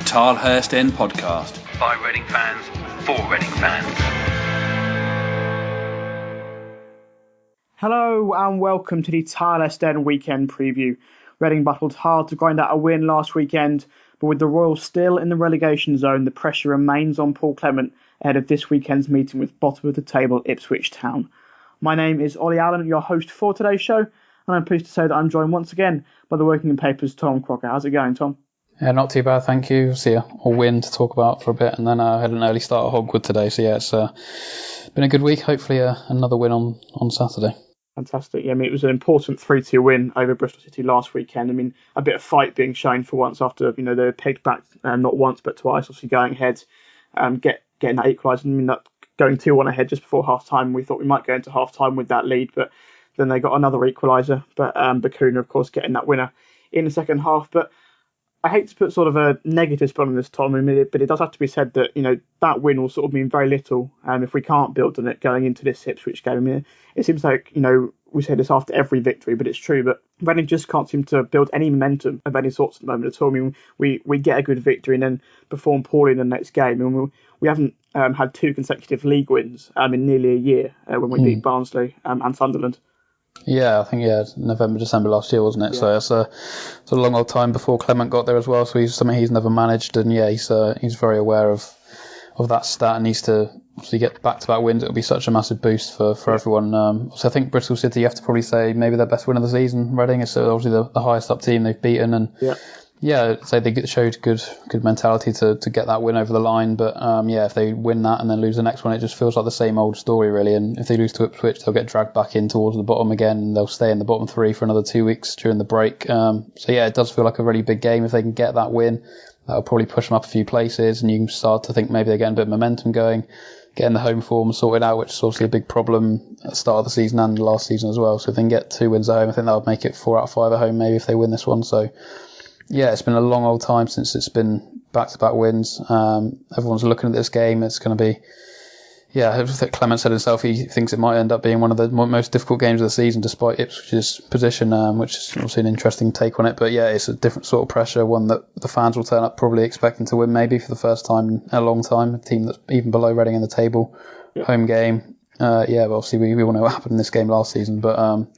Tilehurst End podcast by Reading fans for Reading fans. Hello and welcome to the Tilehurst End weekend preview. Reading battled hard to grind out a win last weekend, but with the Royals still in the relegation zone, the pressure remains on Paul Clement ahead of this weekend's meeting with bottom of the table Ipswich Town. My name is Ollie Allen, your host for today's show, and I'm pleased to say that I'm joined once again by the Working in Papers Tom Crocker. How's it going, Tom? Yeah, not too bad, thank you. See a win to talk about for a bit, and then I had an early start at Hogwood today. So yeah, it's been a good week. Hopefully another win on Saturday. Fantastic. Yeah, I mean, it was an important 3-2 win over Bristol City last weekend. I mean, a bit of fight being shown for once after, they were pegged back not once but twice, obviously going ahead, getting that equaliser. I mean, that going 2-1 ahead just before half-time. We thought we might go into half-time with that lead, but then they got another equaliser. But Bacuna, of course, getting that winner in the second half. But I hate to put sort of a negative spin on this, Tom, but it does have to be said that, that win will sort of mean very little if we can't build on it going into this Ipswich game. I mean, it seems like, we say this after every victory, but it's true. But Reading just can't seem to build any momentum of any sorts at the moment at all. I mean, we get a good victory and then perform poorly in the next game. I mean, we haven't had 2 consecutive league wins in nearly a year when we beat Barnsley and Sunderland. Yeah, I think November, December last year, wasn't it? Yeah. So it's a long old time before Clement got there as well. So he's something he's never managed, and he's very aware of that stat and needs to obviously get back-to-back wins. It'll be such a massive boost for everyone. So I think Bristol City, you have to probably say maybe their best win of the season. Reading is obviously the highest up team they've beaten, and so they showed good mentality to get that win over the line. But if they win that and then lose the next one, it just feels like the same old story really. And if they lose to Ipswich, they'll get dragged back in towards the bottom again, and they'll stay in the bottom 3 for another 2 weeks during the break. It does feel like a really big game if they can get that win. That'll probably push them up a few places, and you can start to think maybe they're getting a bit of momentum going, getting the home form sorted out, which is obviously a big problem at the start of the season and last season as well. So if they can get 2 wins at home, I think that would make it 4 out of 5 at home maybe if they win this one. So yeah, it's been a long old time since it's been back-to-back wins. Everyone's looking at this game. It's going to be, I think Clement said himself he thinks it might end up being one of the most difficult games of the season despite Ipswich's position, which is obviously an interesting take on it. But yeah, it's a different sort of pressure, one that the fans will turn up probably expecting to win maybe for the first time in a long time, a team that's even below Reading in the table. Home game. But obviously we all know what happened in this game last season, but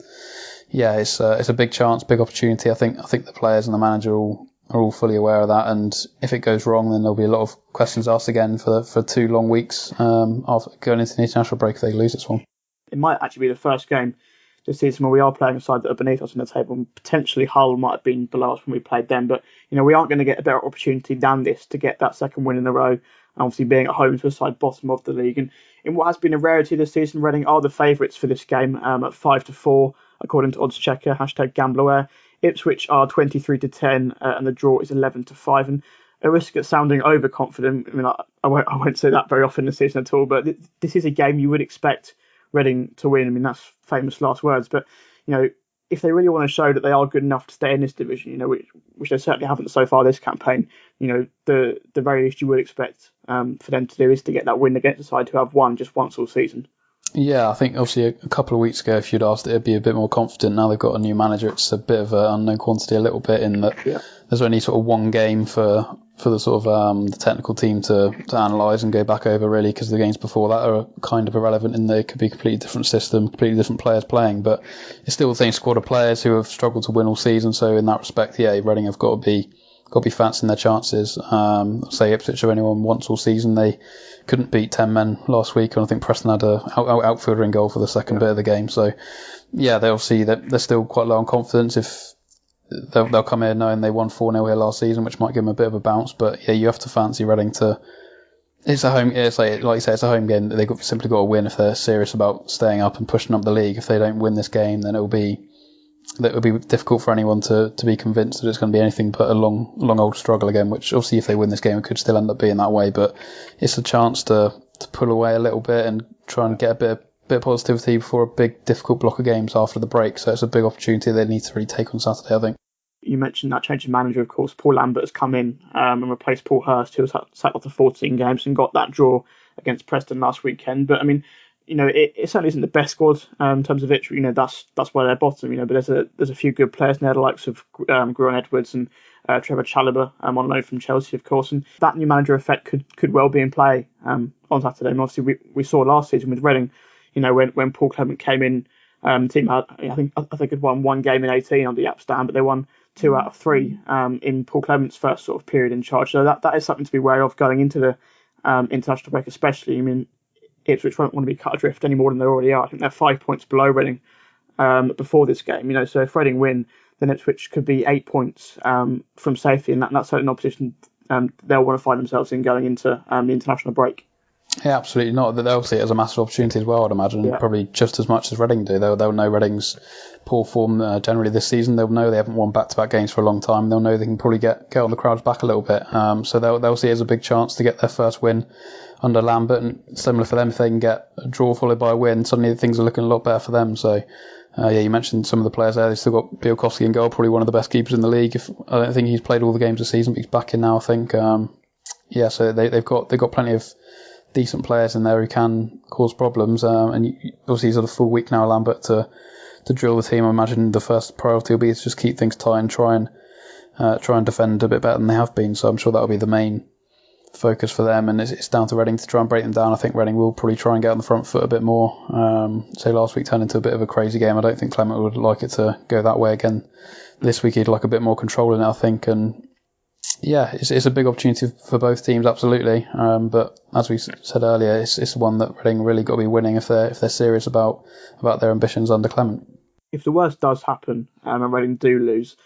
it's a big chance, big opportunity. I think the players and the manager are all fully aware of that, and if it goes wrong, then there'll be a lot of questions asked again for 2 long weeks after going into the international break if they lose this one. It might actually be the first game this season where we are playing a side that are beneath us in the table, and potentially Hull might have been below us when we played them, but we aren't going to get a better opportunity than this to get that second win in a row, and obviously being at home to a side bottom of the league. And in what has been a rarity this season, Reading are the favourites for this game at 5-4 according to Oddschecker, #GamblerWare. Ipswich are 23-10, and the draw is 11-5. And a risk at sounding overconfident. I mean, I won't say that very often this season at all, but this is a game you would expect Reading to win. I mean, that's famous last words. But if they really want to show that they are good enough to stay in this division, which they certainly haven't so far this campaign, the very least you would expect for them to do is to get that win against a side who have won just once all season. Yeah, I think obviously a couple of weeks ago, if you'd asked, it'd be a bit more confident. Now they've got a new manager, it's a bit of an unknown quantity a little bit in that there's only sort of one game for the sort of the technical team to analyse and go back over really, because the games before that are kind of irrelevant in they could be a completely different system, completely different players playing, but it's still the same squad of players who have struggled to win all season. So in that respect, Reading have got to be fancying their chances. Say Ipswich have only won once all season. They couldn't beat 10 men last week, and I think Preston had a outfielder in goal for the second bit of the game. So they're still quite low on confidence. If they'll come here knowing they won 4-0 here last season, which might give them a bit of a bounce. But you have to fancy Reading to. It's a home. It's like you say, it's a home game. They've simply got to win if they're serious about staying up and pushing up the league. If they don't win this game, then it will be difficult for anyone to be convinced that it's going to be anything but a long old struggle again, which obviously if they win this game it could still end up being that way, but it's a chance to pull away a little bit and try and get a bit of positivity before a big difficult block of games after the break. So it's a big opportunity they need to really take on Saturday, I think. You mentioned that change of manager, of course. Paul Lambert has come in and replaced Paul Hurst, who was sat after 14 games and got that draw against Preston last weekend. But I mean, it certainly isn't the best squad in terms of victory. That's why they're bottom. But there's a few good players in there, the likes of Gruan Edwards and Trevor Chalobah on loan from Chelsea, of course. And that new manager effect could well be in play on Saturday. And obviously, we saw last season with Reading, when Paul Clement came in, the team had I think had won one game in 18 on the App stand, but they won 2 out of 3 in Paul Clement's first sort of period in charge. So that is something to be wary of going into the international break, especially. Ipswich won't want to be cut adrift any more than they already are. I think they're 5 points below Reading before this game. So if Reading win, then Ipswich could be 8 points from safety, and that's certainly not a position they'll want to find themselves in going into the international break. Yeah, absolutely not. They'll see it as a massive opportunity as well, I'd imagine, probably just as much as Reading do. They'll know Reading's poor form generally this season. They'll know they haven't won back-to-back games for a long time. They'll know they can probably get on the crowd's back a little bit. So they'll see it as a big chance to get their first win under Lambert, and similar for them, if they can get a draw followed by a win, suddenly things are looking a lot better for them. So you mentioned some of the players there. They've still got Bielkowski in goal, probably one of the best keepers in the league. I don't think he's played all the games this season, but he's back in now, I think. So they've got plenty of decent players in there who can cause problems. And obviously he's had a full week now, Lambert, to drill the team. I imagine the first priority will be to just keep things tight and try and defend a bit better than they have been. So I'm sure that'll be the main focus for them, and it's down to Reading to try and break them down. I think Reading will probably try and get on the front foot a bit more. Say last week turned into a bit of a crazy game. I don't think Clement would like it to go that way again. This week he'd like a bit more control in it, I think, and it's a big opportunity for both teams, absolutely. But as we said earlier, it's one that Reading really got to be winning if they're serious about their ambitions under Clement. If the worst does happen and Reading do lose,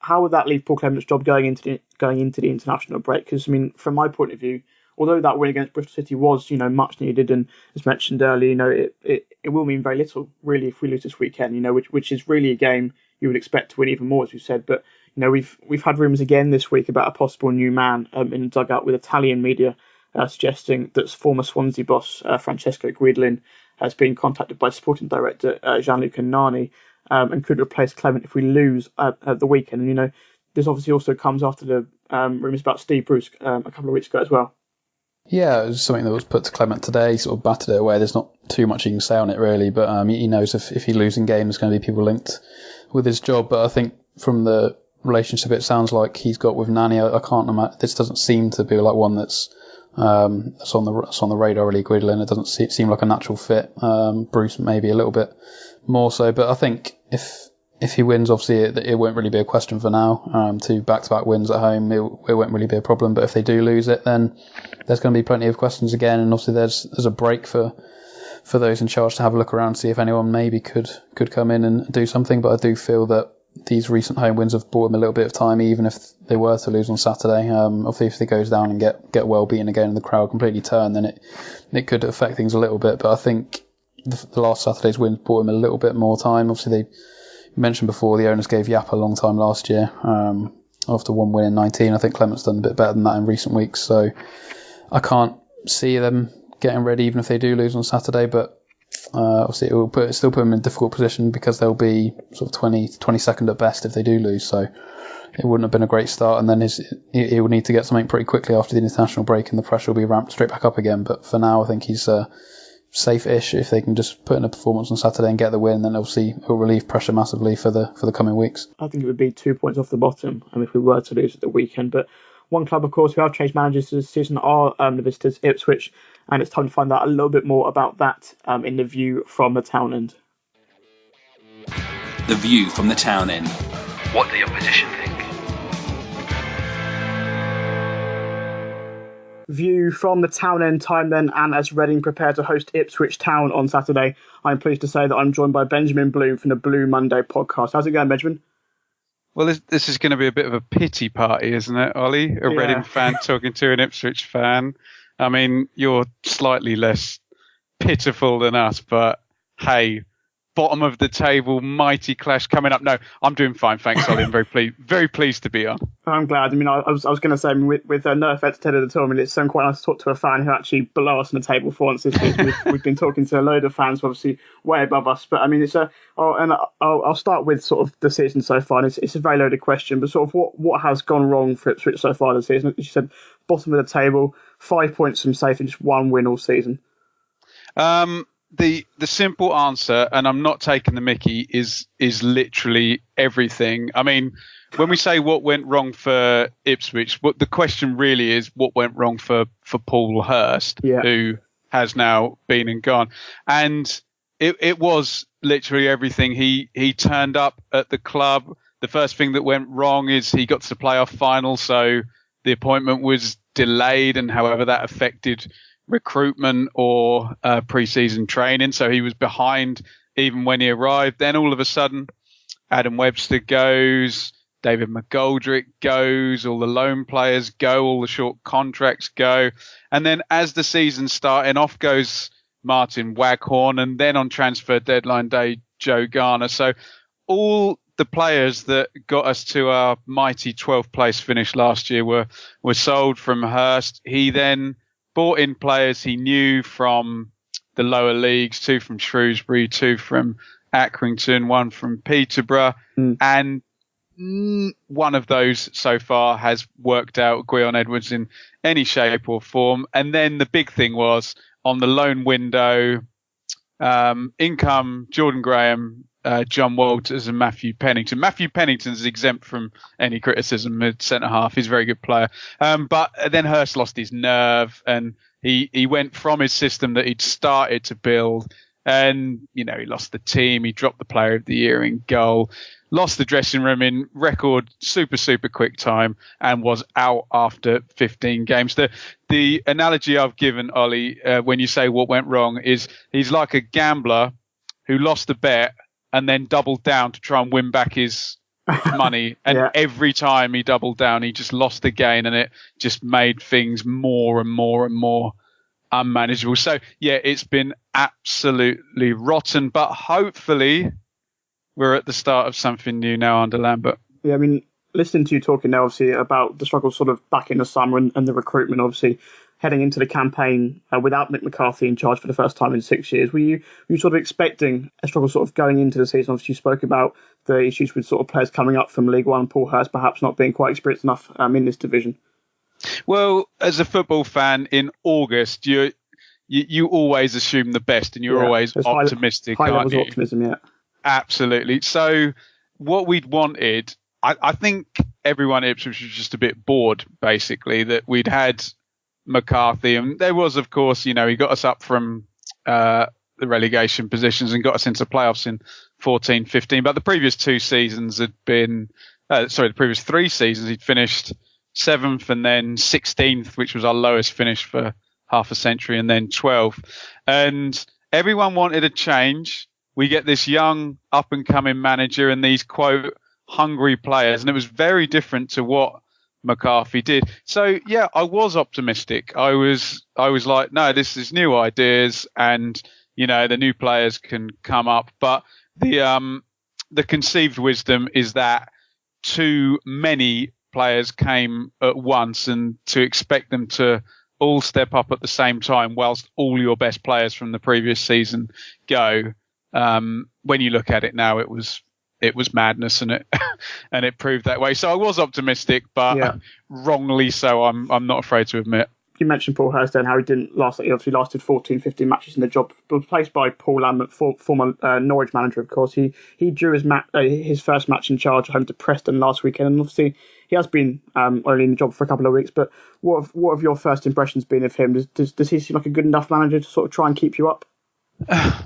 how would that leave Paul Clement's job going into the international break? Because from my point of view, although that win against Bristol City was much needed, and as mentioned earlier, it will mean very little really if we lose this weekend. Which is really a game you would expect to win even more, as we said. But we've had rumours again this week about a possible new man in the dugout, with Italian media suggesting that former Swansea boss Francesco Guidolin has been contacted by sporting director Gianluca Nani. And could replace Clement if we lose at the weekend. And, this obviously also comes after the rumours about Steve Bruce a couple of weeks ago as well. Yeah, it was something that was put to Clement today. He sort of battered it away. There's not too much you can say on it, really, but he knows if he loses games, there's going to be people linked with his job. But I think from the relationship it sounds like he's got with Nani, I can't imagine. This doesn't seem to be like one that's on the radar, really, Guidolin. It doesn't seem like a natural fit. Bruce maybe a little bit more so, but I think if he wins, obviously it won't really be a question for now. 2 back-to-back wins at home, it won't really be a problem. But if they do lose it, then there's going to be plenty of questions again, and obviously there's a break for those in charge to have a look around, see if anyone maybe could come in and do something. But I do feel that these recent home wins have bought him a little bit of time, even if they were to lose on Saturday. Obviously, if he goes down and get well beaten again and the crowd completely turn, then it could affect things a little bit. But I think the last Saturday's win bought him a little bit more time. Obviously, they mentioned before the owners gave Yap a long time last year after one win in 19. I think Clement's done a bit better than that in recent weeks, so I can't see them getting ready even if they do lose on Saturday. But obviously it will still put them in a difficult position because they'll be sort of 22nd at best if they do lose. So it wouldn't have been a great start, and then he will need to get something pretty quickly after the international break, and the pressure will be ramped straight back up again. But for now, I think he's safe-ish. If they can just put in a performance on Saturday and get the win, then obviously it will relieve pressure massively for the coming weeks. I think it would be 2 points off the bottom if we were to lose at the weekend. But one club, of course, who have changed managers this season are the visitors, Ipswich, and it's time to find out a little bit more about that in the view from the town end. The view from the town end. What the opposition think. View from the town end time then, and as Reading prepare to host Ipswich Town on Saturday, I'm pleased to say that I'm joined by Benjamin Bloom from the Blue Monday podcast. How's it going, Benjamin? Well, this is going to be a bit of a pity party, isn't it, Ollie? A Reading fan talking to an Ipswich fan. I mean, you're slightly less pitiful than us, but hey, bottom of the table, mighty clash coming up. No, I'm doing fine, thanks, Ollie. I'm very pleased to be on. I'm glad. I mean, I was going to say, with no offence to Ted at all, it's quite nice to talk to a fan who actually below us on the table for once this week. We've been talking to a load of fans, obviously way above us. But I mean, I'll start with sort of the season so far. And it's a very loaded question, but sort of what has gone wrong for Ipswich so far this season? As you said, bottom of the table, 5 points from safe and just one win all season. the simple answer, and I'm not taking the mickey, is literally everything. I mean, when we say what went wrong for Ipswich, what the question really is, what went wrong for Paul Hurst, who has now been and gone. And it was literally everything. He turned up at the club. The first thing that went wrong is he got to the playoff final, so the appointment was delayed, and however that affected recruitment or pre-season training. So he was behind even when he arrived. Then all of a sudden, Adam Webster goes, David McGoldrick goes, all the loan players go, all the short contracts go. And then as the season's starting, off goes Martin Waghorn, and then on transfer deadline day, Joe Garner. So all the players that got us to our mighty 12th place finish last year were sold from Hurst. He then bought in players he knew from the lower leagues, 2 from Shrewsbury, 2 from Accrington, 1 from Peterborough. And one of those so far has worked out, Gwion Edwards, in any shape or form. And then the big thing was on the loan window, income, Jordan Graham, John Walters and Matthew Pennington. Matthew Pennington's exempt from any criticism at centre-half. He's a very good player. But then Hurst lost his nerve, and he went from his system that he'd started to build, and, he lost the team. He dropped the Player of the Year in goal, lost the dressing room in record super quick time, and was out after 15 games. The analogy I've given, Ollie, when you say what went wrong, is he's like a gambler who lost a bet and then doubled down to try and win back his money. And every time he doubled down, he just lost again, and it just made things more and more and more unmanageable. So, it's been absolutely rotten, but hopefully we're at the start of something new now under Lambert. Yeah, I mean, listening to you talking now, obviously, about the struggles sort of back in the summer and the recruitment, obviously, heading into the campaign without Mick McCarthy in charge for the first time in 6 years, were you sort of expecting a struggle sort of going into the season? Obviously, you spoke about the issues with sort of players coming up from League One, Paul Hurst perhaps not being quite experienced enough in this division. Well, as a football fan, in August, you always assume the best, and you're always optimistic. High levels of optimism, yeah. Absolutely. So what we'd wanted, I think everyone at Ipswich was just a bit bored, basically, that we'd had McCarthy, and there was, of course, he got us up from the relegation positions and got us into playoffs in 14-15, but the previous 2 seasons had been the previous 3 seasons he'd finished 7th and then 16th, which was our lowest finish for half a century, and then 12th. And everyone wanted a change. We get this young up and coming manager and these, quote, hungry players, and it was very different to what McCarthy did. So I was optimistic. I was like, no, this is new ideas, and the new players can come up. But the conceived wisdom is that too many players came at once, and to expect them to all step up at the same time whilst all your best players from the previous season go. When you look at it now, it was madness, and it proved that way. So I was optimistic, but wrongly so. I'm not afraid to admit. You mentioned Paul Hurst and how he didn't last. He obviously lasted 14, 15 matches in the job, replaced by Paul Lambert, former Norwich manager, of course. He drew his first match in charge home to Preston last weekend, and obviously he has been only in the job for a couple of weeks. But what have your first impressions been of him? Does he seem like a good enough manager to sort of try and keep you up?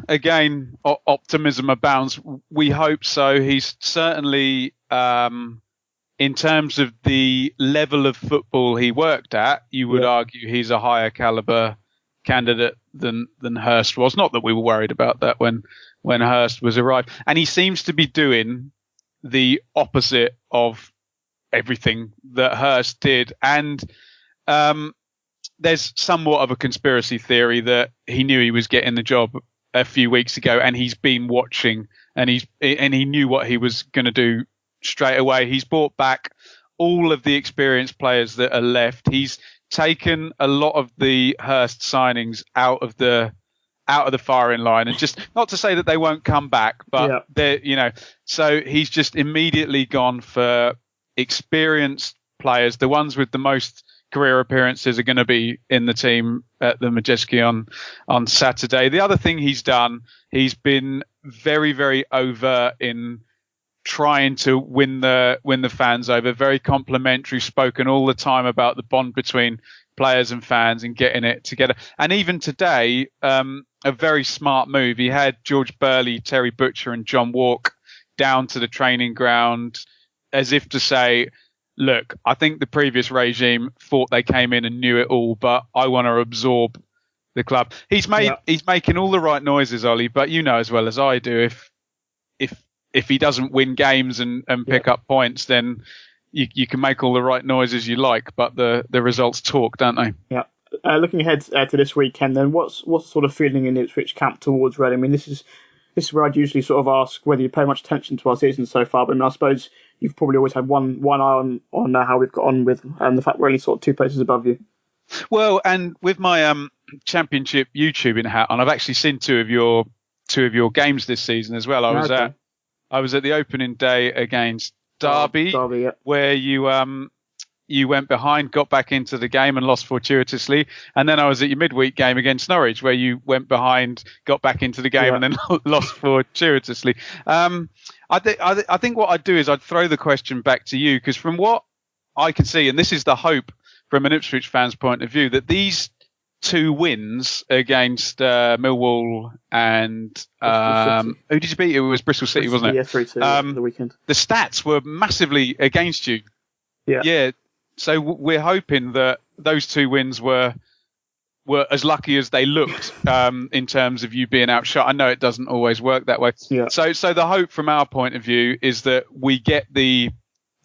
Again, optimism abounds. We hope so. He's certainly, in terms of the level of football he worked at, you would argue he's a higher caliber candidate than Hurst was. Not that we were worried about that when Hurst was arrived. And he seems to be doing the opposite of everything that Hurst did. And there's somewhat of a conspiracy theory that he knew he was getting the job a few weeks ago, and he's been watching, and he knew what he was going to do straight away. He's brought back all of the experienced players that are left. He's taken a lot of the Hurst signings out of the firing line, and just not to say that they won't come back, but so he's just immediately gone for experienced players, the ones with the most career appearances are going to be in the team at the Madejski on Saturday. The other thing he's done, he's been very, very overt in trying to win the fans over. Very complimentary, spoken all the time about the bond between players and fans and getting it together. And even today, a very smart move. He had George Burley, Terry Butcher and John Walk down to the training ground as if to say, look, I think the previous regime thought they came in and knew it all, but I want to absorb the club. He's making all the right noises, Ollie, but you know as well as I do, if he doesn't win games and pick up points, then you can make all the right noises you like, but the results talk, don't they? Yeah. Looking ahead to this weekend, then what's sort of feeling in the Ipswich camp towards Reading? I mean, this is where I'd usually sort of ask whether you pay much attention to our season so far, but I mean, I suppose you've probably always had one eye on how we've got on with the fact we're only sort of 2 places above you. Well, and with my championship YouTubing hat on, I've actually seen two of your games this season as well. I was at the opening day against Derby, yeah, where you went behind, got back into the game and lost fortuitously. And then I was at your midweek game against Norwich, where you went behind, got back into the game and then lost fortuitously. I think what I'd do is I'd throw the question back to you, because from what I can see, and this is the hope from an Ipswich fan's point of view, that these 2 wins against Millwall and who did you beat? It was Bristol City, wasn't it? Yeah, 3-2 the weekend. The stats were massively against you. Yeah. So we're hoping that those 2 wins were as lucky as they looked in terms of you being outshot. I know it doesn't always work that way. Yeah. So the hope from our point of view is that we get the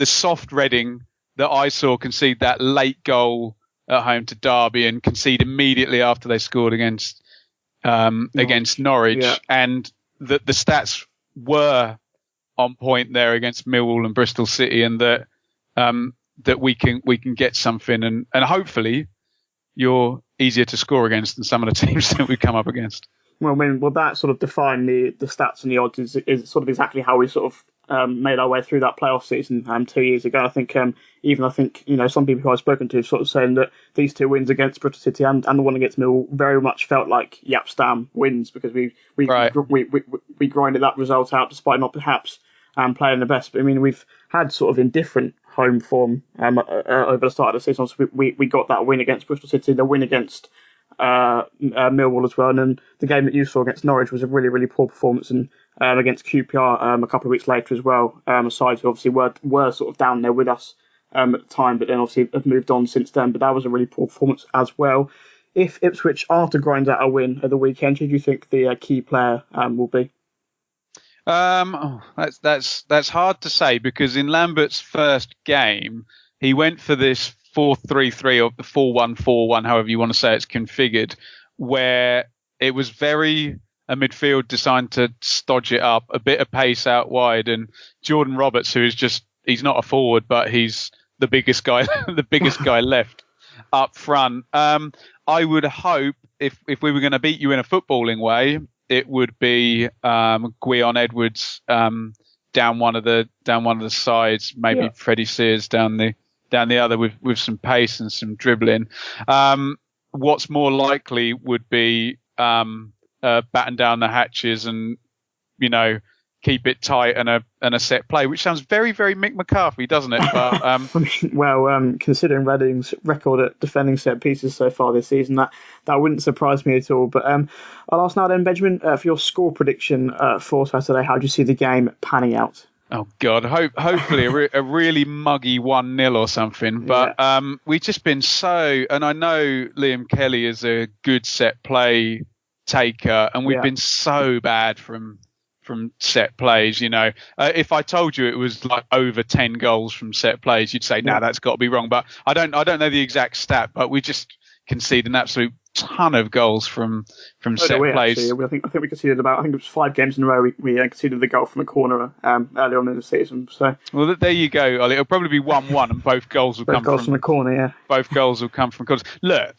soft Reading that I saw concede that late goal at home to Derby and concede immediately after they scored against Norwich, and that the stats were on point there against Millwall and Bristol City, and that we can get something, and hopefully you're easier to score against than some of the teams that we come up against. Well, that sort of define the stats and the odds is sort of exactly how we sort of made our way through that playoff season 2 years ago. I think some people who I've spoken to sort of saying that these 2 wins against Bristol City and the one against Mill very much felt like Jaap Stam wins, because we grinded that result out despite not perhaps playing the best. But I mean, we've had sort of indifferent home form over the start of the season. So we got that win against Bristol City, the win against Millwall as well, and then the game that you saw against Norwich was a really, really poor performance, and against QPR a couple of weeks later as well, a side who obviously were sort of down there with us at the time, but then obviously have moved on since then. But that was a really poor performance as well. If Ipswich are to grind out a win at the weekend, who do you think the key player will be? That's hard to say, because in Lambert's first game he went for this 4-3-3 or 4-1-4-1, however you want to say it's configured, where it was very a midfield designed to stodge it up, a bit of pace out wide, and Jordan Roberts, who is he's not a forward, but he's the biggest guy left up front. I would hope if we were going to beat you in a footballing way, it would be Gwion Edwards down one of the sides, maybe Freddie Sears down the other with some pace and some dribbling. What's more likely would be batten down the hatches and, keep it tight and a set play, which sounds very, very Mick McCarthy, doesn't it? But considering Reading's record at defending set pieces so far this season, that wouldn't surprise me at all. But I'll ask now then, Benjamin, for your score prediction for Saturday. How do you see the game panning out? Oh God! Hopefully a really muggy 1-0 or something. But we've just been and I know Liam Kelly is a good set play taker, and we've been so bad from set plays. If I told you it was like over 10 goals from set plays, you'd say, "Nah, that's got to be wrong." But I don't know the exact stat, but we just concede an absolute ton of goals from set plays. Actually, I think we conceded I think it was 5 games in a row we conceded the goal from a corner earlier on in the season. So there you go, Ollie. It'll probably be 1-1 and both goals will come from a corner. Yeah, both goals will come from corners. Look,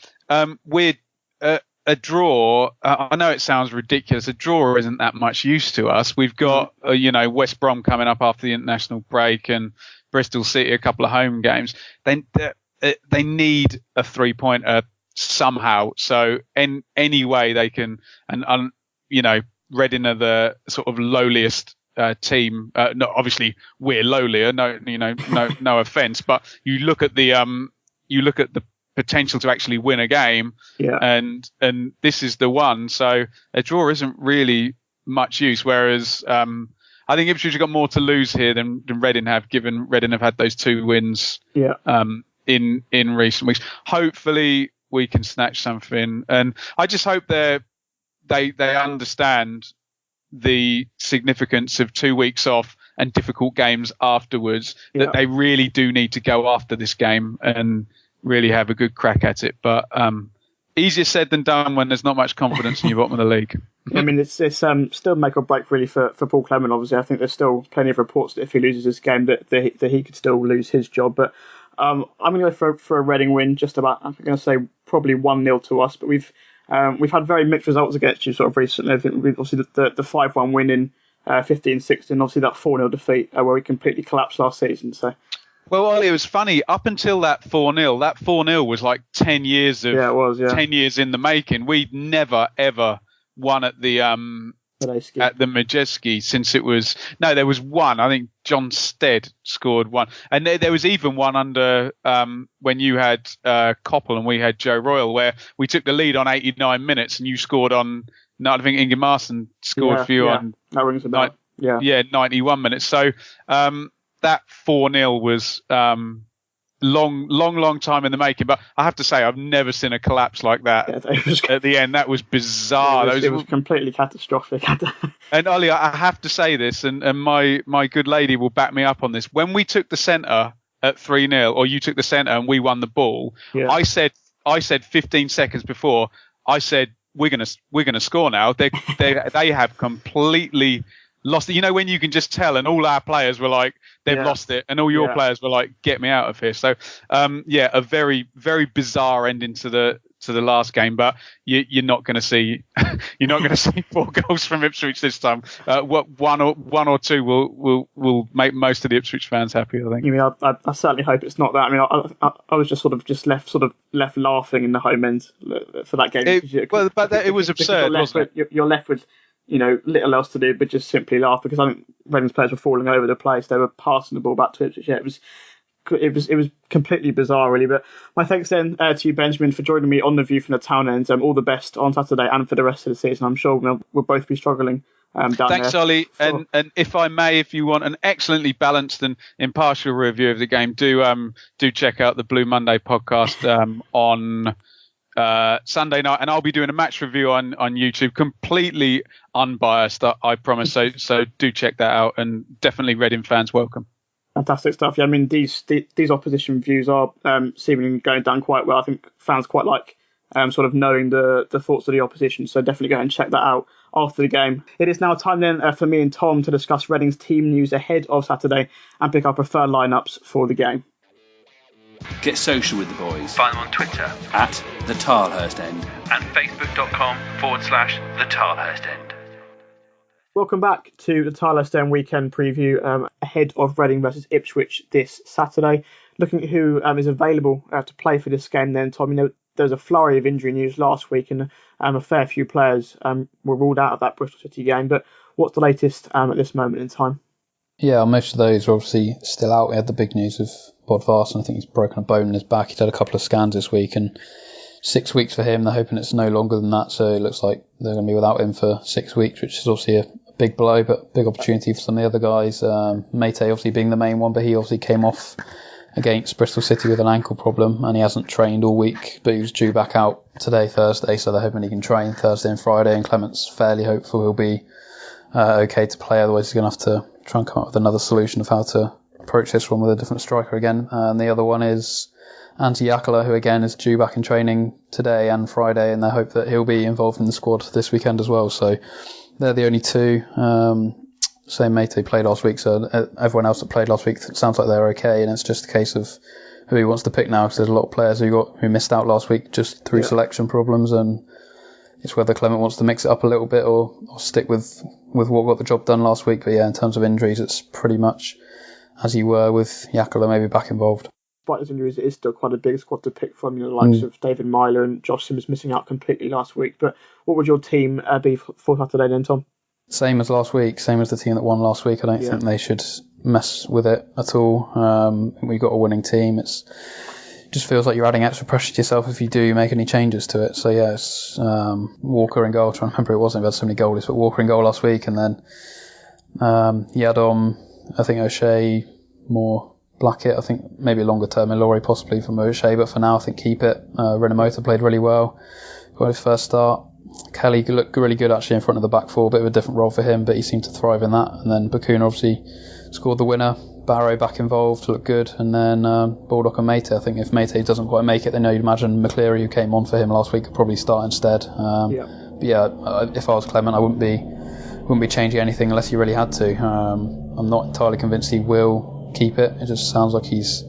we're a draw. I know it sounds ridiculous. A draw isn't that much use to us. We've got West Brom coming up after the international break and Bristol City a couple of home games. Then they need a 3-pointer somehow. So in any way they can, and Reading are the sort of lowliest team. No, obviously we're lowlier. No offense, but you look at the potential to actually win a game, and this is the one. So a draw isn't really much use. Whereas I think Ipswich have got more to lose here than Reading have, given Reading have had those 2 wins in recent weeks. Hopefully we can snatch something, and I just hope they understand the significance of 2 weeks off and difficult games afterwards, that they really do need to go after this game and really have a good crack at it. But easier said than done when there's not much confidence in your bottom of the league. I mean, it's still make or break really for Paul Clement. Obviously, I think there's still plenty of reports that if he loses this game, that he could still lose his job. But I'm going to go for a Reading win. Just about, I'm going to say probably 1-0 to us. But we've had very mixed results against you sort of recently. I think we've obviously the 5-1 win in 15-16, obviously that 4-0 defeat where we completely collapsed last season. So. Well, Ollie, it was funny. Up until that 4-0, that 4-0 was like 10 years of 10 years in the making. We'd never ever won at the Madejski since it was there was one. I think John Stead scored one, and there was even one under when you had Coppell and we had Joe Royal, where we took the lead on 89 minutes and you scored on. No, I think Inge Marston scored for you on. That rings a bell. 91 minutes. So that 4-0 was long time in the making. But I have to say, I've never seen a collapse like that at the end. That was bizarre. It was completely catastrophic. And Ollie, I have to say this, and my good lady will back me up on this. When we took the centre at 3-0, or you took the centre and we won the ball, I said 15 seconds before, I said, we're gonna score now. They have completely lost it. You know, when you can just tell, and all our players were like, they've lost it, and all your players were like, get me out of here. So a very, very bizarre ending to the last game, but you're not going to see 4 goals from Ipswich this time. One or two will make most of the Ipswich fans happy, I think. You mean I certainly hope it's not that. I mean, I was just left laughing in the home end for that game. It was absurd, wasn't it? You're left with little else to do but just simply laugh, because I think Reading's players were falling over the place. They were passing the ball back to Ipswich. It was completely bizarre, really. But my thanks then to you, Benjamin, for joining me on The View from the Town End. All the best on Saturday and for the rest of the season. I'm sure we'll both be struggling down there. Thanks, Ollie. Sure. And if I may, if you want an excellently balanced and impartial review of the game, do check out the Blue Monday podcast on Sunday night, and I'll be doing a match review on YouTube, completely unbiased, I promise. So do check that out, and definitely Reading fans welcome. Fantastic stuff. Yeah, I mean, these opposition views are seemingly going down quite well. I think fans quite like sort of knowing the thoughts of the opposition. So definitely go and check that out after the game. It is now time then for me and Tom to discuss Reading's team news ahead of Saturday and pick our preferred lineups for the game. Get social with the boys. Find them on Twitter at the Tilehurst End and facebook.com/the Tilehurst End. Welcome back to the Tilehurst End weekend preview ahead of Reading versus Ipswich this Saturday. Looking at who is available to play for this game then, Tom. There's a flurry of injury news last week, and a fair few players were ruled out of that Bristol City game. But what's the latest at this moment in time? Yeah, most of those are obviously still out. We had the big news of Bodvarsson. I think he's broken a bone in his back. He's had a couple of scans this week, and 6 weeks for him. They're hoping it's no longer than that, so it looks like they're going to be without him for 6 weeks, which is obviously a big blow, but big opportunity for some of the other guys. Mate obviously being the main one, but he obviously came off against Bristol City with an ankle problem, and he hasn't trained all week, but he was due back out today, Thursday, so they're hoping he can train Thursday and Friday, and Clement's fairly hopeful he'll be okay to play. Otherwise he's going to have to try and come up with another solution of how to approach this one with a different striker again. And the other one is Antti Jääkelä, who again is due back in training today and Friday, and they hope that he'll be involved in the squad this weekend as well. So they're the only two. Same Mate played last week, so everyone else that played last week sounds like they're okay, and it's just a case of who he wants to pick now, because there's a lot of players who missed out last week just through selection problems, and it's whether Clement wants to mix it up a little bit or stick with what got the job done last week. But yeah, in terms of injuries, it's pretty much as you were with Jääkelä maybe back involved. despite his injuries, it is still quite a big squad to pick from. The likes of David Myler and Josh Simmons missing out completely last week. But what would your team be for Saturday then, Tom? Same as last week, same as the team that won last week. I don't think they should mess with it at all. We've got a winning team. It just feels like you're adding extra pressure to yourself if you do make any changes to it. So yeah, it's Walker in goal. I'm trying to remember, it wasn't about so many goalies, but Walker in goal last week, and then Yadom, I think O'Shea, more Blackett. I think maybe longer term Laurie possibly from O'Shea, but for now I think keep it. Rinomhota played really well, got his first start. Kelly looked really good actually in front of the back four, a bit of a different role for him, but he seemed to thrive in that. And then Bacuna obviously scored the winner. Barrow back involved, looked good. And then Baldock and Mate. I think if Mate doesn't quite make it, then you'd imagine McCleary, who came on for him last week, could probably start instead. But if I was Clement, I wouldn't be changing anything unless he really had to. I'm not entirely convinced he will keep it. It just sounds like he's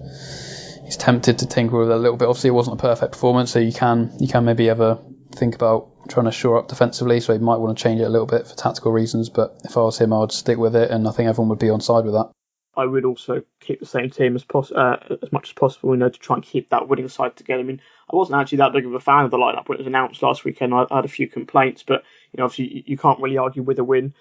tempted to tinker with it a little bit. Obviously, it wasn't a perfect performance, so you can maybe ever think about trying to shore up defensively, so he might want to change it a little bit for tactical reasons, but if I was him, I would stick with it, and I think everyone would be on side with that. I would also keep the same team as much as possible, to try and keep that winning side together. I mean, I wasn't actually that big of a fan of the lineup when it was announced last weekend. I had a few complaints, but obviously you can't really argue with a win.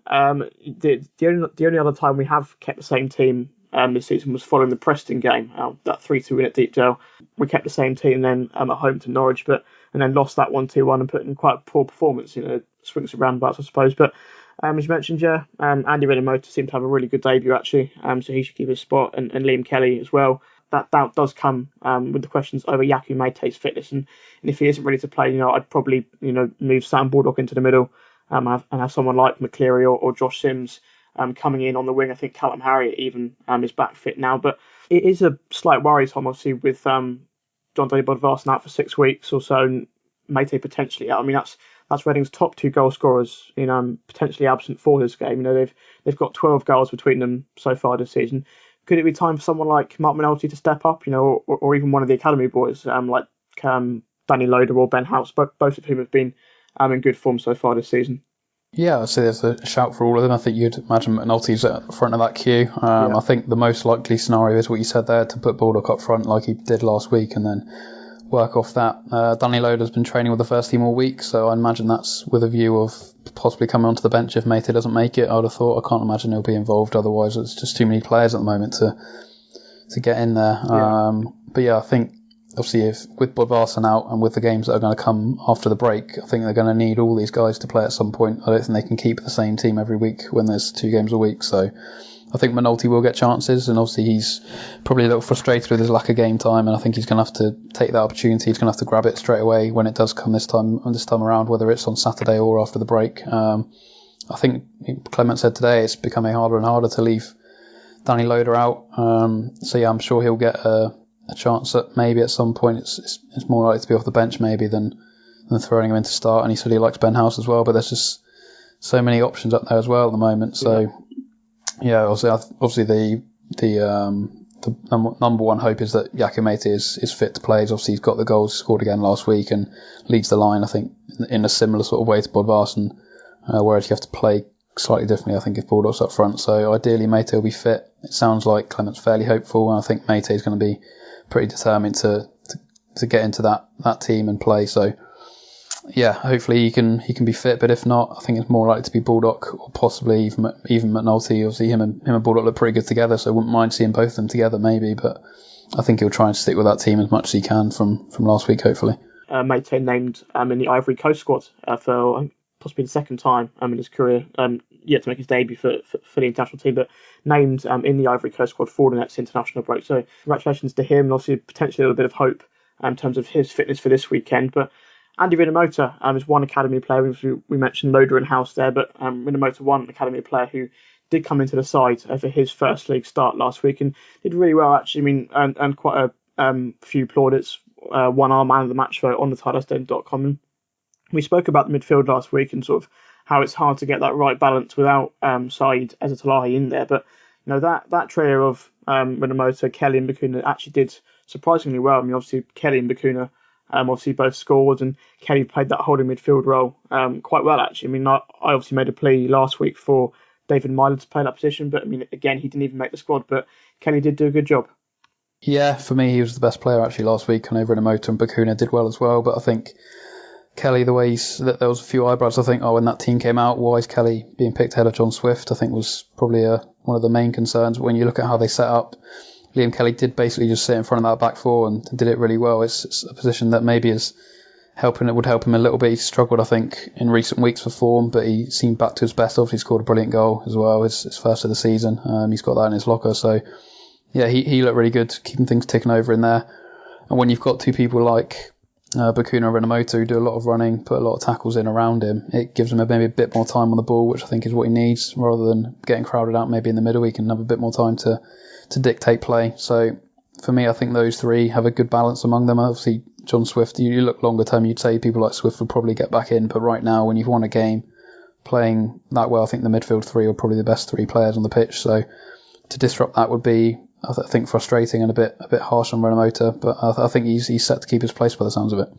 The only other time we have kept the same team this season was following the Preston game, that 3-2 win at Deepdale. We kept the same team then at home to Norwich, and then lost that 1-2-1 and put in quite a poor performance, swings and roundabouts, I suppose. But as you mentioned, Andy Rinomhota seemed to have a really good debut, actually, so he should keep his spot, and Liam Kelly as well. That doubt does come with the questions over Yaku Meite's fitness, and if he isn't ready to play, I'd probably, move Sam Baldock into the middle and have someone like McCleary or Josh Sims coming in on the wing. I think Callum Harriott even is back fit now, but it is a slight worry, Tom, obviously, with John Daly Bodvarsson out for 6 weeks or so, and Meite potentially out. I mean, that's Reading's top 2 goal scorers, potentially absent for this game. They've got 12 goals between them so far this season. Could it be time for someone like Mark Minotti to step up, or even one of the academy boys, like Danny Loader or Ben House, both of whom have been in good form so far this season? Yeah, I'd say there's a shout for all of them. I think you'd imagine McNulty's at the front of that queue. I think the most likely scenario is what you said there, to put Baldock up front like he did last week and then work off that. Danny Loader's been training with the first team all week, so I imagine that's with a view of possibly coming onto the bench if Meite doesn't make it. I would have thought. I can't imagine he'll be involved otherwise. It's just too many players at the moment to get in there. But yeah, I think obviously if with Bodvarsson out and with the games that are going to come after the break, I think they're going to need all these guys to play at some point. I don't think they can keep the same team every week when there's 2 games a week. So I think Minotti will get chances, and obviously he's probably a little frustrated with his lack of game time, and I think he's going to have to take that opportunity. He's going to have to grab it straight away when it does come this time around, whether it's on Saturday or after the break. I think Clement said today it's becoming harder and harder to leave Danny Loader out. So yeah, I'm sure he'll get a chance that maybe at some point it's more likely to be off the bench maybe than throwing him in to start. And he said he likes Ben House as well, but there's just so many options up there as well at the moment. So yeah, obviously the number one hope is that Yaku Meite is fit to play. Obviously he's got the goals, scored again last week and leads the line, I think, in a similar sort of way to Bodvarsson, whereas you have to play slightly differently, I think, if Baldock's up front. So ideally Meite will be fit. It sounds like Clement's fairly hopeful, and I think Meite is going to be pretty determined to get into that team and play. So yeah, hopefully he can be fit, but if not, I think it's more likely to be Baldock or possibly even McNulty. Obviously him and Baldock look pretty good together, so I wouldn't mind seeing both of them together maybe, but I think he'll try and stick with that team as much as he can from last week, hopefully. Meite named in the Ivory Coast squad for possibly the second time in his career, yet to make his debut for the international team, but named in the Ivory Coast squad for the next international break. So congratulations to him, and obviously potentially a little bit of hope in terms of his fitness for this weekend. But Andy Rinomhota is one academy player. We mentioned Loader and House there, but Rinomhota, one academy player who did come into the side for his first league start last week and did really well, actually. I mean, and quite a few plaudits. Won our man of the match vote on the TireHurstEnd.com. And we spoke about the midfield last week and sort of how it's hard to get that right balance without Saeed Ezatolahi in there. But that trio of Rinomhota, Kelly and Bacuna actually did surprisingly well. I mean, obviously Kelly and Bacuna obviously both scored, and Kelly played that holding midfield role quite well, actually. I mean, I obviously made a plea last week for David Myler to play that position, but I mean, again, he didn't even make the squad, but Kelly did do a good job. Yeah, for me, he was the best player actually last week. I know Renamoto and Bacuna did well as well, but I think Kelly, the way there was a few eyebrows, I think, when that team came out, why is Kelly being picked ahead of John Swift, I think was probably one of the main concerns. When you look at how they set up, Liam Kelly did basically just sit in front of that back four and did it really well. It's a position that maybe is would help him a little bit. He struggled, I think, in recent weeks for form, but he seemed back to his best. Obviously, scored a brilliant goal as well, his first of the season. He's got that in his locker, so yeah, he looked really good, keeping things ticking over in there. And when you've got two people like Bacuna and Renamoto who do a lot of running, put a lot of tackles in around him, it gives him maybe a bit more time on the ball, which I think is what he needs, rather than getting crowded out maybe in the middle. He can have a bit more time to dictate play. So for me, I think those three have a good balance among them. Obviously, John Swift, you look longer term, you'd say people like Swift will probably get back in, but right now, when you've won a game playing that well, I think the midfield three are probably the best three players on the pitch. So to disrupt that would be, I think, frustrating and a bit harsh on Renamoto, but I think he's set to keep his place by the sounds of it.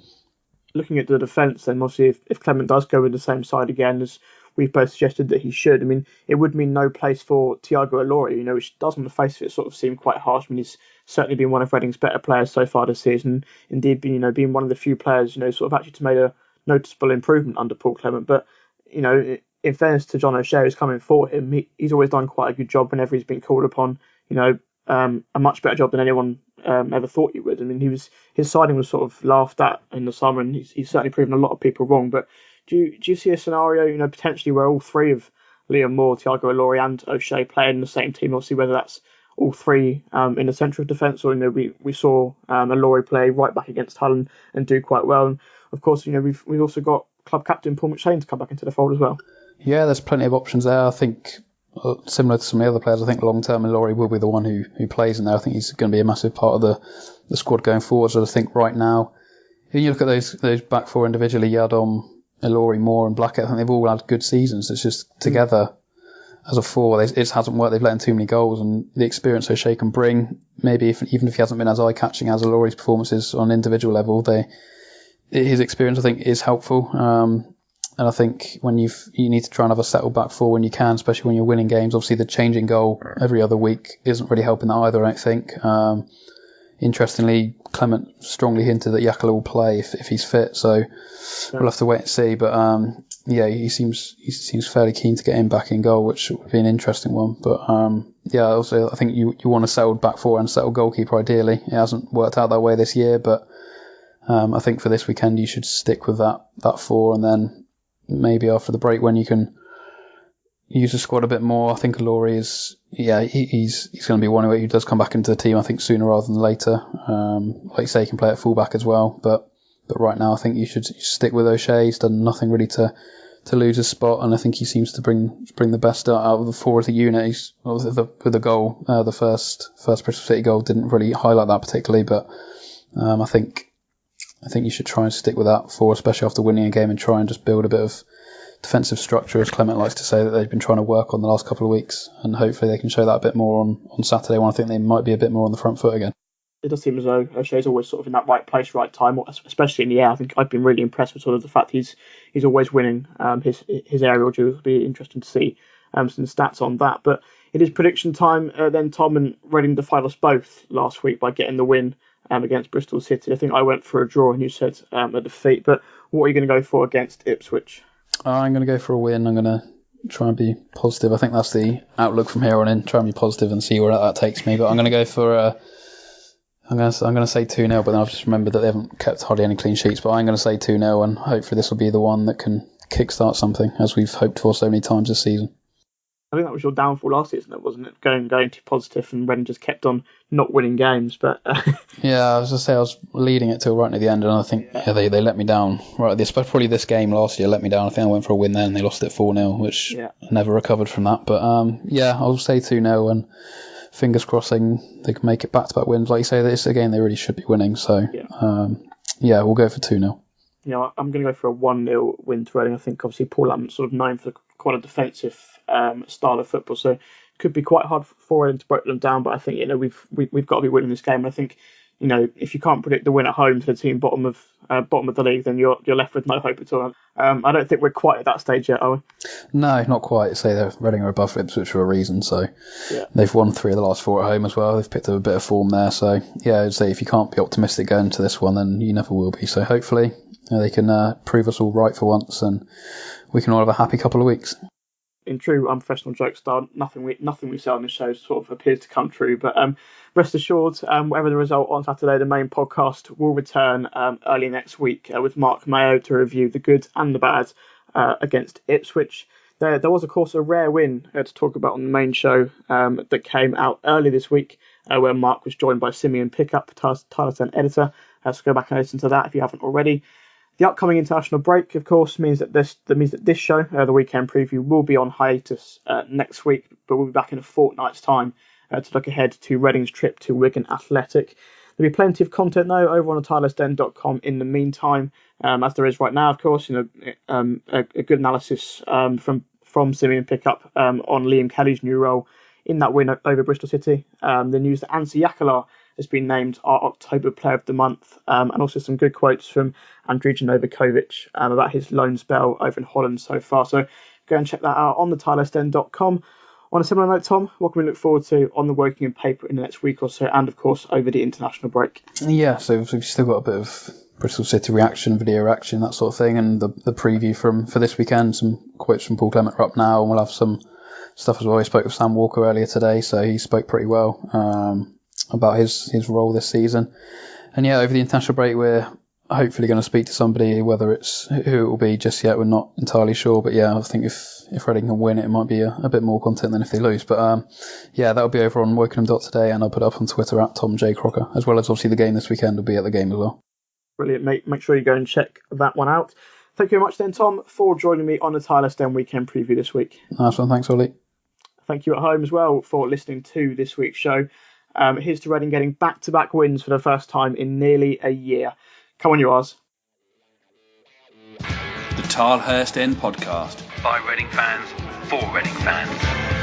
Looking at the defence, then obviously if Clement does go with the same side again, as we've both suggested that he should, I mean, it would mean no place for Thiago Ilori, which does on the face of it sort of seem quite harsh. I mean, he's certainly been one of Reading's better players so far this season. Indeed, being one of the few players, sort of actually to made a noticeable improvement under Paul Clement. But, in fairness to John O'Shea, who's coming for him, he's always done quite a good job whenever he's been called upon. A much better job than anyone ever thought he would. I mean, his signing was sort of laughed at in the summer, and he's certainly proven a lot of people wrong. But do you see a scenario, potentially where all three of Liam Moore, Thiago Ilori, and O'Shea play in the same team? Obviously, whether that's all three in the centre of defence, or we saw Ilori play right back against Hull and do quite well. And of course, we've also got club captain Paul McShane to come back into the fold as well. Yeah, there's plenty of options there. I think, similar to some of the other players, I think long term Ilori will be the one who plays in there. I think he's going to be a massive part of the squad going forward. So I think right now, if you look at those back four individually, Yadom, Ilori, Moore and Blackett, I think they've all had good seasons. It's just together as a four, it hasn't worked. They've let in too many goals, and the experience O'Shea can bring, maybe even if he hasn't been as eye-catching as Ilori's performances on an individual level, his experience I think is helpful. And I think when you need to try and have a settled back four when you can, especially when you're winning games. Obviously, the changing goal every other week isn't really helping that either, I don't think. Interestingly, Clement strongly hinted that Yakala will play if he's fit, so we'll have to wait and see. But he seems fairly keen to get him back in goal, which would be an interesting one. But also I think you want a settled back four and settled goalkeeper ideally. It hasn't worked out that way this year, but I think for this weekend you should stick with that four, and then maybe after the break when you can use the squad a bit more. I think Ilori is, he's going to be one who does come back into the team, I think, sooner rather than later. Like you say, he can play at fullback as well, but right now I think you should stick with O'Shea. He's done nothing really to lose his spot, and I think he seems to bring the best out of the four as a unit. With the goal, the first Bristol City goal didn't really highlight that particularly, but I think you should try and stick with that four, especially after winning a game, and try and just build a bit of defensive structure, as Clement likes to say, that they've been trying to work on the last couple of weeks, and hopefully they can show that a bit more on Saturday, when I think they might be a bit more on the front foot again. It does seem as though O'Shea's always sort of in that right place, right time, especially in the air. I think I've been really impressed with sort of the fact he's always winning his aerial duels. It'll be interesting to see some stats on that. But it is prediction time. Then Tom and Reading defied us both last week by getting the win against Bristol City. I think I went for a draw and you said a defeat. But what are you going to go for against Ipswich? I'm going to go for a win. I'm going to try and be positive. I think that's the outlook from here on in. Try and be positive and see where that takes me. But I'm going to go for I'm going to say 2-0, but then I've just remembered that they haven't kept hardly any clean sheets. But I'm going to say 2-0, and hopefully this will be the one that can kickstart something, as we've hoped for so many times this season. I think that was your downfall last season, wasn't it? Going too positive, and Reading just kept on not winning games. But yeah, I was going to say I was leading it till right near the end, and I think they let me down. Right, probably this game last year let me down. I think I went for a win then, and they lost it 4-0, which I never recovered from that. But I'll say 2-0, and fingers crossing they can make it back-to-back wins. Like you say, this again they really should be winning. So we'll go for 2-0. Yeah, I'm going to go for a 1-0 win to Reading. I think obviously Paul Lamp's sort of known for quite a defensive style of football, so it could be quite hard for Reading to break them down. But I think we've got to be winning this game. And I think if you can't predict the win at home to the team bottom of the league, then you're left with no hope at all. I don't think we're quite at that stage yet, are we? No, not quite. Say Reading are above Ipswich for a reason, so they've won 3 of the last 4 at home as well. They've picked up a bit of form there, so yeah, I'd say if you can't be optimistic going into this one, then you never will be. So hopefully they can prove us all right for once, and we can all have a happy couple of weeks. In true unprofessional joke style, nothing we say on this show sort of appears to come true. But rest assured, whatever the result on Saturday, the main podcast will return early next week with Mark Mayo to review the good and the bad against Ipswich. There was, of course, a rare win to talk about on the main show that came out early this week, where Mark was joined by Simeon Pickup, Tyler 10 editor. So go back and listen to that if you haven't already. The upcoming international break, of course, means that this show, the weekend preview, will be on hiatus next week, but we'll be back in a fortnight's time to look ahead to Reading's trip to Wigan Athletic. There'll be plenty of content, though, over on thetilehurstend.com in the meantime, as there is right now, of course. A good analysis from Simeon Pickup on Liam Kelly's new role in that win over Bristol City. The news that Anssi Jakala has been named our October Player of the Month, and also some good quotes from Andrija Novakovic about his loan spell over in Holland so far. So go and check that out on thetilehurstend.com. On a similar note, Tom, what can we look forward to on the Woking in paper in the next week or so, and of course over the international break? Yeah, so we've still got a bit of Bristol City reaction, video reaction, that sort of thing, and the preview for this weekend. Some quotes from Paul Clement are up now, and we'll have some stuff as well. He spoke with Sam Walker earlier today, so he spoke pretty well about his role this season. And yeah, over the international break, we're hopefully going to speak to somebody, whether it's who it will be just yet, we're not entirely sure. But yeah, I think if Reading can win, it might be a bit more content than if they lose. But yeah, that'll be over on Wokingham.today, and I'll put up on Twitter at Tom J. Crocker, as well as obviously the game this weekend will be at the game as well. Brilliant, mate. Make sure you go and check that one out. Thank you very much then, Tom, for joining me on the Tyler Stone Weekend Preview this week. Nice one. Thanks, Ollie. Thank you at home as well for listening to this week's show. Here's to Reading getting back-to-back wins for the first time in nearly a year. Come on, you Rs. The Tilehurst End Podcast. By Reading fans, for Reading fans.